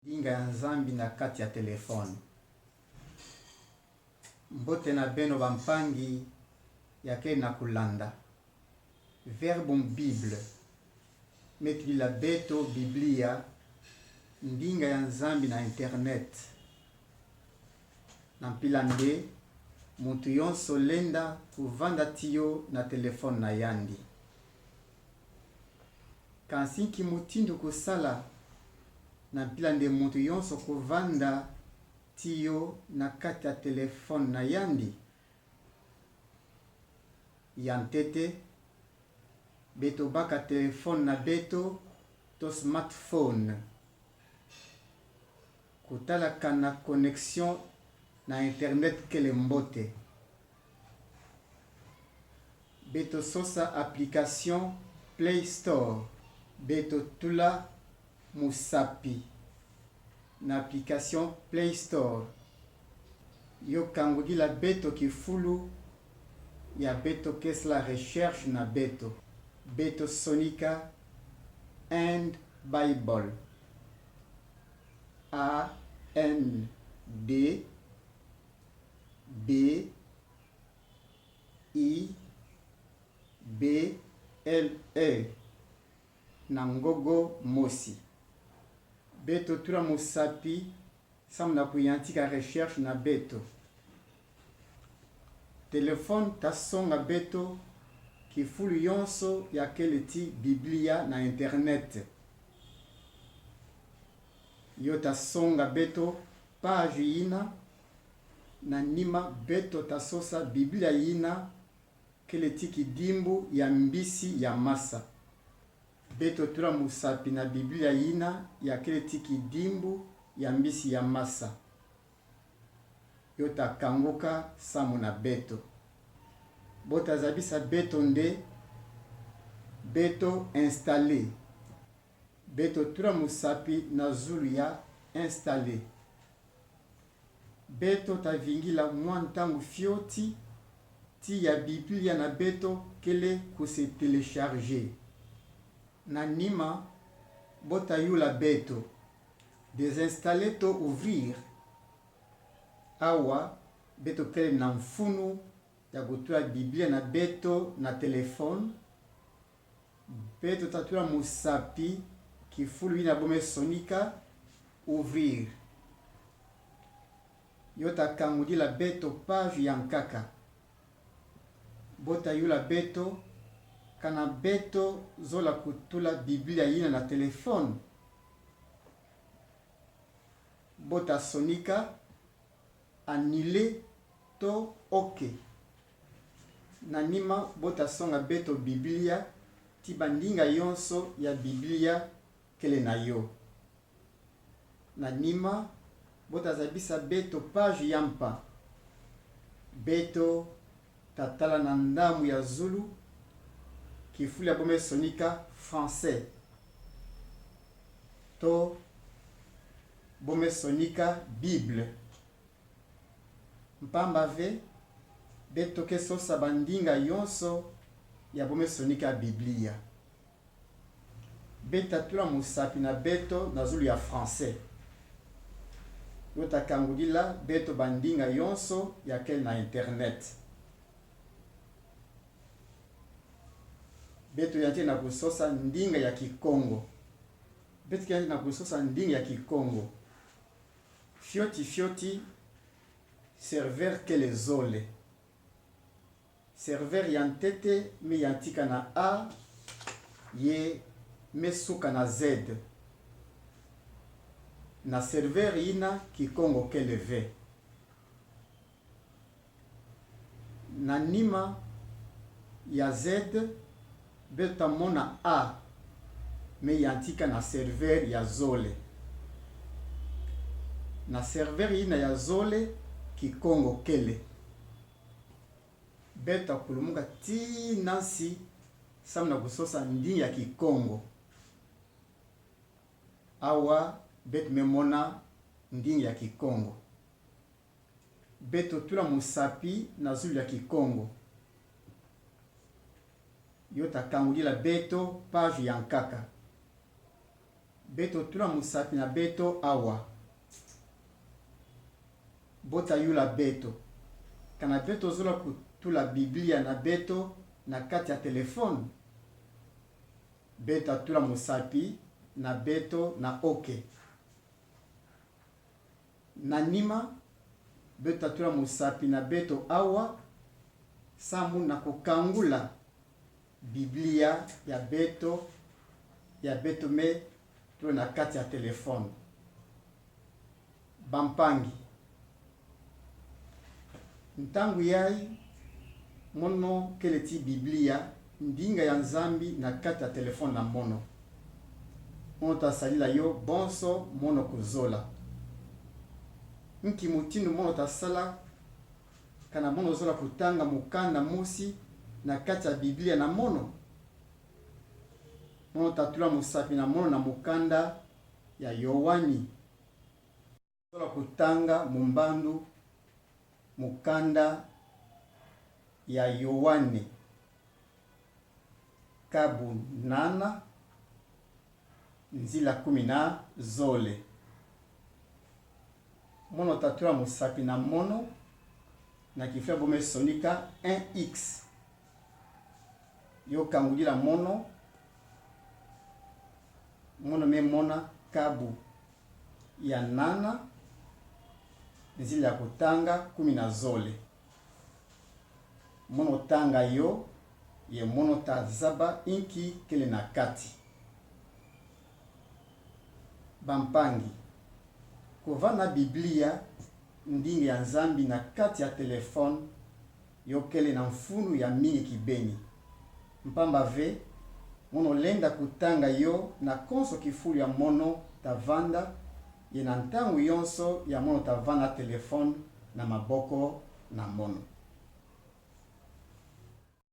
Dinga ya nzambi na kati ya telefone. Mbote na beno bampangi yake na kulanda. Verbum Bible. Metri la beto Biblia. Ndinga ya nzambi na internet. Nampilande muntu yonso lenda kuvanda tiyo na telefone na yandi. Kansinki mutindu kusala nampilande muntu yonso kuvanda tiyo na kati ya telefone na yandi. Yantete beto baka telefone na beto to smartphone. Kutala kana connexion na internet kele mbote. Beto sosa application Play Store. Beto tula musapi na application Play Store. Yo kangudila beto kifulu ya beto kesla recherche na beto. Beto Sonica and Bible. A-N-D B-I-B-L-E Nangogo Mosi. Beto tura musapi samna kuyantika recherche na beto. Telefone tasonga beto kifulu yonso ya keleti Biblia na internet. Yo tasonga beto page yina na nima beto tasosa Biblia yina keleti kidimbu ya mbisi ya masa. Beto tura musapi na Biblia yina ya keleti kidimbu ya mbisi ya masa. Yo takanguka samu na beto. Bota zabisa beto nde beto installé. Beto tura musapi na zulu ya installé. Beto tavingila mwantangu fioti ti ya Biblia na beto kele kuse télécharger. Na nima bota yula beto désinstaller to ouvrir. Awa beto kele na mfunu ya kutua Biblia na beto na telefone. Beto tatura musapi kifulu ina bome Sonica ouvrir. Yota kangudila beto page yankaka. Bota yula beto kana beto zola kutula Biblia yina na telefone. Bota Sonica annulé to ok. Nanima bota songa beto Biblia tibandinga yonso ya Biblia kele na yo. Nanima bota zabisa beto page yampa. Beto tatala na ndamu ya Zulu kifuli ya bome Sonica français. To bome Sonica Bible. Mpamba ve beto kesosa bandinga yonso ya bome Sonica Biblia. Beta tula musapi na beto na zulu ya français. Yota kangudila beto bandinga yonso ya kel na internet. Beto yante na kusosa ndinga ya Kikongo. Beto yante na kusosa ndinga ya Kikongo. Fioti serveur kele zole. Serveur yantete me yantika na A ye mesuka na Z. Na serveur ina Kikongo kele V. Na nima ya Z beta mona A me yantika na serveur ya zole. Na serveur ina ya zole Kikongo kele. Beta kulumuka ti nansi samna kusosa ndinga ya Kikongo. Awa bet memona ndinga ya Kikongo. Beto tula musapi na zulu ya Kikongo. Yota kangudila beto page yankaka. beto tula musapi na beto awa. Bota yula beto. Kana beto zola kutula Biblia na beto na kati ya telefone. Beto atula musapi na beto na oke. Na nima beto atula musapi na beto awa. Samu na kukangula Biblia ya beto me tula na kati ya telefone. Bampangi. Ntangu yai mono keleti Biblia ndinga ya Nzambi na kati ya telefone na mono. Mono tasalila yo bonso mono kuzola. Nki mutinu mono tasala kana mono zola kutanga mukanda musi na kati ya Biblia na mono. Mono tatula musapi na mono na mukanda ya Yohani. Zola kutanga mumbandu mukanda ya Yohane kabu nana nzila 10 zole. Mono tatula musapi na mono na kifia bome sonika 1x. Yo kangulila mono me mona kabu ya nana nzila ya kutanga 10 zole. Mono tanga yo ye mono tazaba inki kele na kati. Bampangi. Kovana Biblia ndingi ya Nzambi na kati ya telefone yo kele na mfunu ya mingi kibeni. Mpamba ve mono lenda kutanga yo na konso kifulu ya mono tavanda ye na ntangu yonso ya mono tavanda telefone na maboko na mono.